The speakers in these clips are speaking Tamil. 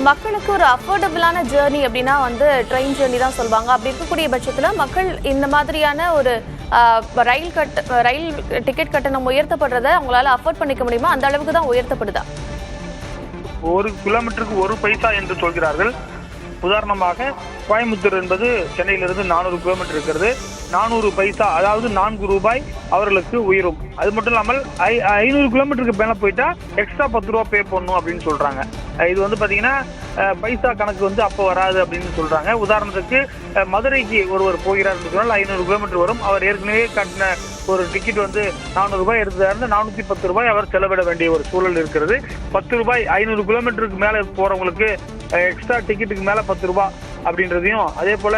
மக்களுக்கு ஒரு அஃபோர்டபுளான ஜேர்னி அப்படின்னா வந்து ட்ரெயின் ஜேர்னி தான் சொல்லுவாங்க. அப்படி இருக்கக்கூடிய பட்சத்தில் மக்கள் இந்த மாதிரியான ஒரு ரயில் டிக்கெட் கட்டணம் உயர்த்தப்படுறதை அவங்களால அஃபோர்ட் பண்ணிக்க முடியுமா? அந்த அளவுக்கு தான் உயர்த்தப்படுதா? 1 கிலோமீட்டருக்கு 1 பைசா என்று சொல்கிறார்கள். உதாரணமாக கோயம்புத்தூர் என்பது சென்னையிலிருந்து 400 கிலோமீட்டர் இருக்கிறது. 400 பைசா, அதாவது 4 ரூபாய் அவர்களுக்கு உயரும். அது மட்டும் இல்லாமல் 500 கிலோமீட்டருக்கு மேலே போயிட்டா எக்ஸ்ட்ரா 10 ரூபா பே பண்ணணும் அப்படின்னு சொல்றாங்க. இது வந்து பாத்தீங்கன்னா பைசா கணக்கு வந்து அப்போ வராது அப்படின்னு சொல்றாங்க. உதாரணத்துக்கு மதுரைக்கு ஒருவர் போகிறார் என்று சொன்னால் 500 கிலோமீட்டர் வரும். அவர் ஏற்கனவே கட்டின ஒரு டிக்கெட் வந்து 400 ரூபாய் எடுத்ததாருந்து 410 ரூபாய் அவர் செலவிட வேண்டிய ஒரு சூழல் இருக்கிறது. 10 ரூபாய் 500 கிலோமீட்டருக்கு மேலே போறவங்களுக்கு எக்ஸ்ட்ரா டிக்கெட்டுக்கு மேலே 10 ரூபாய் அப்படின்றதையும், அதே போல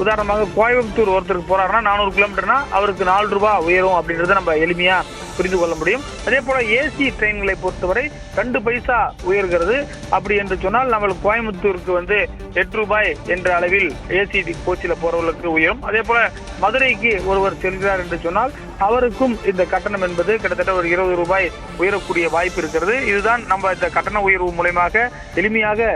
உதாரணமாக கோயம்புத்தூர் ஒருத்தருக்கு போறாருன்னா 400 கிலோமீட்டர்னா அவருக்கு 4 ரூபாய் உயரும் அப்படின்றத நம்ம எளிமையா புரிந்து கொள்ள முடியும். அதே போல ஏசி ட்ரெயின்களை பொறுத்தவரை 2 பைசா உயர்கிறது. அப்படி என்று சொன்னால் நம்மளுக்கு கோயம்புத்தூருக்கு வந்து 8 ரூபாய் என்ற அளவில் ஏசி கோச்சில போறவர்களுக்கு உயரும். அதே போல மதுரைக்கு ஒருவர் செல்கிறார் என்று சொன்னால் அவருக்கும் இந்த கட்டணம் என்பது கிட்டத்தட்ட ஒரு 20 ரூபாய் உயரக்கூடிய வாய்ப்பு இருக்கிறது. இதுதான் நம்ம இந்த கட்டண உயர்வு மூலமாக எளிமையாக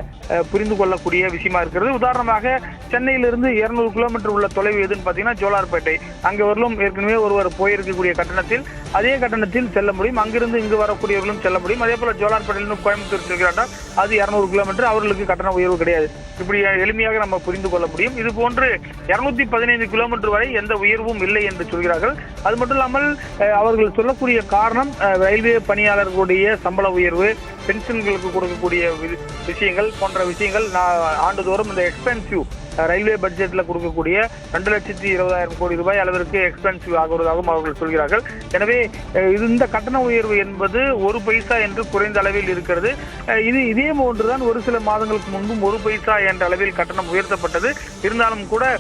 புரிந்து கொள்ளக்கூடிய விஷயமா இருக்கிறது. உதாரணமாக சென்னையிலிருந்து 200 கிலோமீட்டர் உள்ள தொலைவு எதுன்னு பாத்தீங்கன்னா ஜோலார்பேட்டை. அங்க வரலும் ஏற்கனவே ஒருவர் போயிருக்கக்கூடிய கட்டணத்தில் அதே கட்டணத்தில் செல்ல முடியும். அங்கிருந்து இங்கு வரக்கூடியவர்களும் செல்ல முடியும். அதே போல ஜோலார்பேட்டையிலிருந்து கோயம்புத்தூர் செல்கிறார்கள், அது 200 கிலோமீட்டர், அவர்களுக்கு கட்டண உயர்வு கிடையாது. இப்படி எளிமையாக நம்ம புரிந்து கொள்ள முடியும். இது போன்று 215 கிலோமீட்டர் வரை எந்த உயர்வும் இல்லை என்று சொல்கிறார்கள். அது மட்டும் இல்லாமல் அவர்கள் சொல்லக்கூடிய காரணம் ரயில்வே பணியாளர்களுடைய சம்பள உயர்வு, பென்ஷன்களுக்கு கொடுக்கக்கூடிய விஷயங்கள் போன்ற விஷயங்கள் ஆண்டுதோறும் இந்த எக்ஸ்பென்சிவ் ரயில்வே பட்ஜெட்ல கொடுக்கக்கூடிய 2,20,000 கோடி ரூபாய் அளவிற்கு எக்ஸ்பென்சிவ் ஆகுவதாகவும் அவர்கள் சொல்கிறார்கள். எனவே இந்த கட்டண உயர்வு என்பது 1 பைசா என்று குறைந்த அளவில் இருக்கிறது. இதே போன்றுதான் ஒரு சில மாதங்களுக்கு முன்பும் 1 பைசா என்ற அளவில் கட்டணம் உயர்த்தப்பட்டது. இருந்தாலும் கூட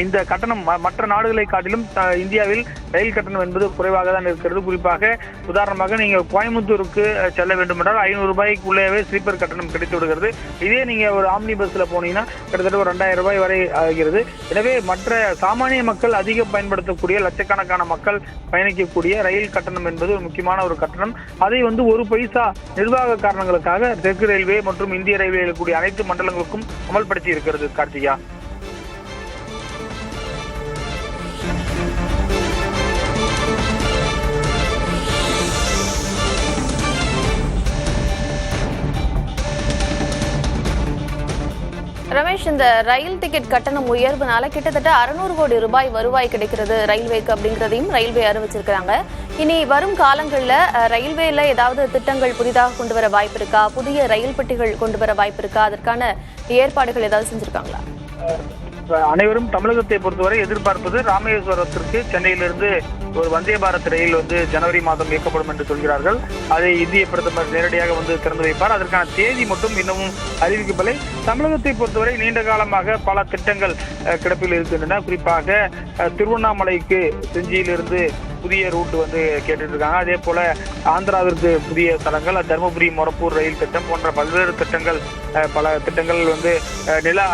இந்த கட்டணம் மற்ற நாடுகளை காட்டிலும் இந்தியாவில் ரயில் கட்டணம் என்பது குறைவாக தான் இருக்கிறது. குறிப்பாக உதாரணமாக நீங்க கோயம்புத்தூருக்கு செல்ல வேண்டும் என்றால் 500 ரூபாய்க்குள்ளேயே ஸ்லீப்பர் கட்டணம் கிடைத்து விடுகிறது. இதே நீங்க ஒரு ஆம்னி பஸ்ல போனீங்கன்னா கிட்டத்தட்ட ஒரு 2000 ரூபாய் வரை ஆகிறது. எனவே மற்ற சாமானிய மக்கள் அதிகம் பயன்படுத்தக்கூடிய லட்சக்கணக்கான மக்கள் பயணிக்கக்கூடிய ரயில் கட்டணம் என்பது ஒரு முக்கியமான ஒரு கட்டணம். அதை வந்து 1 பைசா நிர்வாக காரணங்களுக்காக தெற்கு ரயில்வே மற்றும் இந்திய ரயில்வே கூடிய அனைத்து மண்டலங்களுக்கும் அமல்படுத்தி இருக்கிறது. கார்த்திகா. ரமேஷ், இந்த ரயில் டிக்கெட் கட்டணம் உயர்வுனால கிட்டத்தட்ட 600 கோடி ரூபாய் வருவாய் கிடைக்கிறது ரயில்வேக்கு அப்படிங்கிறதையும் ரயில்வே அறிவிச்சிருக்காங்க. இனி வரும் காலங்களில் ரயில்வேல ஏதாவது திட்டங்கள் புதிதாக கொண்டு வர வாய்ப்பு இருக்கா? புதிய ரயில் பெட்டிகள் கொண்டு வர வாய்ப்பு இருக்கா? அதற்கான ஏற்பாடுகள் ஏதாவது செஞ்சிருக்காங்களா? அனைவரும் தமிழகத்தை பொறுத்தவரை எதிர்பார்ப்பது ராமேஸ்வரத்திற்கு சென்னையிலிருந்து ஒரு வந்தே பாரத் ரயில் வந்து ஜனவரி மாதம் இயக்கப்படும் என்று சொல்கிறார்கள். அதை இந்திய பிரதமர் நேரடியாக வந்து திறந்து வைப்பார். அதற்கான தேதி மட்டும் இன்னமும் அறிவிக்கப்படவில்லை. தமிழகத்தை பொறுத்தவரை நீண்ட காலமாக பல திட்டங்கள் கிடப்பில் இருக்கின்றன. குறிப்பாக திருவண்ணாமலைக்கு செஞ்சியிலிருந்து புதிய ரூட் வந்து கேட்டுட்டு இருக்காங்க. அதே போல ஆந்திராவிற்கு புதிய தளங்கள், தருமபுரி மொரப்பூர் ரயில் திட்டம் போன்ற பல்வேறு திட்டங்கள், பல திட்டங்கள் வந்து நில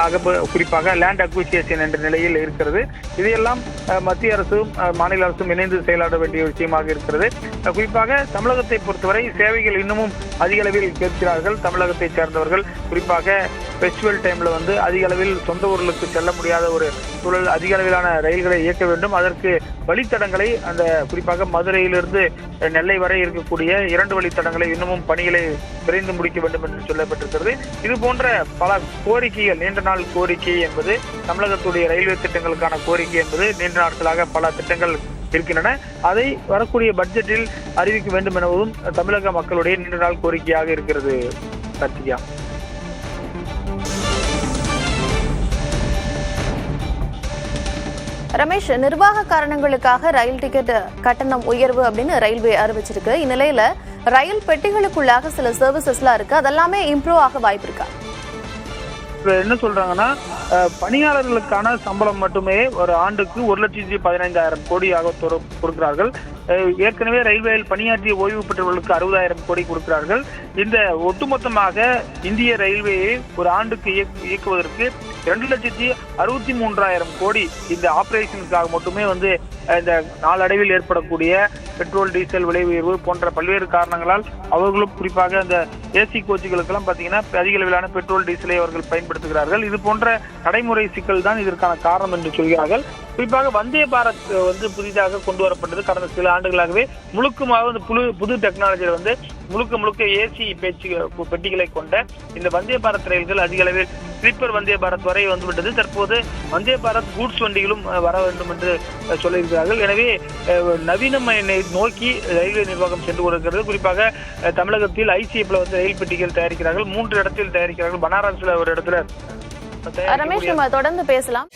குறிப்பாக லேண்ட் அக்விசியேஷன் என்ற நிலையில் இருக்கிறது. இதையெல்லாம் மத்திய அரசும் மாநில அரசும் இணைந்து செயலாட வேண்டிய விஷயமாக இருக்கிறது. குறிப்பாக தமிழகத்தை பொறுத்தவரை சேவைகள் இன்னமும் அதிக அளவில் கேட்கிறார்கள். தமிழகத்தை சேர்ந்தவர்கள் குறிப்பாக ஃபெஸ்டிவல் டைம்ல வந்து அதிக அளவில் சொந்த ஊர்களுக்கு செல்ல முடியாத ஒரு சூழல், அதிக அளவிலான ரயில்களை இயக்க வேண்டும். அதற்கு வழித்தடங்களை அந்த குறிப்பாக மதுரையிலிருந்து நெல்லை வரை இருக்கக்கூடிய 2 வழித்தடங்களை இன்னமும் பணிகளை விரைந்து முடிக்க வேண்டும் என்று சொல்லப்பட்டிருக்கிறது. இது போன்ற பல கோரிக்கைகள், நீண்ட நாள் கோரிக்கை என்பது தமிழகத்துடைய ரயில்வே திட்டங்களுக்கான கோரிக்கை என்பது நீண்ட நாட்களாக பல திட்டங்கள் இருக்கின்றன. அதை வரக்கூடிய பட்ஜெட்டில் அறிவிக்க வேண்டும் எனவும் தமிழக மக்களுடைய நீண்ட நாள் கோரிக்கையாக இருக்கிறது. கார்த்திகா. ரமேஷ், நிர்வாக காரணங்களுக்காக ரயில் டிக்கெட் கட்டணம் உயர்வு அப்படின்னு ரயில்வே அறிவிச்சிருக்கு. இந்நிலையில ரயில் பெட்டிகளுக்குள்ளாக சில சர்வீசஸ்லாம் இருக்கு, அதெல்லாமே இம்ப்ரூவ் ஆக வாய்ப்பு இருக்கா? என்ன சொல்றாங்கன்னா பணியாளர்களுக்கான சம்பளம் மட்டுமே ஒரு ஆண்டுக்கு 1,15,000 கோடியாக கொடுக்கிறார்கள். ஏற்கனவே ரயில்வேயில் பணியாற்றிய ஓய்வு பெற்றவர்களுக்கு 60,000 கோடி கொடுக்கிறார்கள். இந்த ஒட்டுமொத்தமாக இந்திய ரயில்வேயை ஒரு ஆண்டுக்கு இயக்குவதற்கு 2,63,000 கோடி இந்த ஆபரேஷனுக்காக மட்டுமே வந்து இந்த நாளடைவில் ஏற்படக்கூடிய பெட்ரோல் டீசல் விலை உயர்வு போன்ற பல்வேறு காரணங்களால் அவர்களும் குறிப்பாக அந்த ஏசி கோச்சுகளுக்கெல்லாம் பார்த்தீங்கன்னா அதிக அளவிலான பெட்ரோல் டீசலை அவர்கள் பயன்படுத்துகிறார்கள். இது போன்ற நடைமுறை சிக்கல் தான் இதற்கான காரணம் என்று சொல்கிறார்கள். குறிப்பாக வந்தே பாரத் புதிதாக கொண்டு வரப்பட்டது. கடந்த சில ஆண்டுகளாகவே முழுக்கமாக புது டெக்னாலஜியில் முழுக்க ஏசி பெட்டிகளை கொண்ட இந்த வந்தே பாரத் ரயில்கள் அதிக அளவில் ஸ்லீப்பர் வந்தே பாரத் வரை வந்துவிட்டது. தற்போது வந்தே பாரத் கூட்ஸ் வண்டிகளும் வர வேண்டும் என்று சொல்லியிருக்கிறார்கள். எனவே நவீனமய நோக்கி ரயில்வே நிர்வாகம் சென்று கொண்டிருக்கிறது. குறிப்பாக தமிழகத்தில் ஐசிஎஃப்ல ரயில் பெட்டிகள் தயாரிக்கிறார்கள். 3 இடத்தில் தயாரிக்கிறார்கள். பனாரஸ்ல ஒரு இடத்துல ரமேஷ், நம்ம தொடர்ந்து பேசலாம்.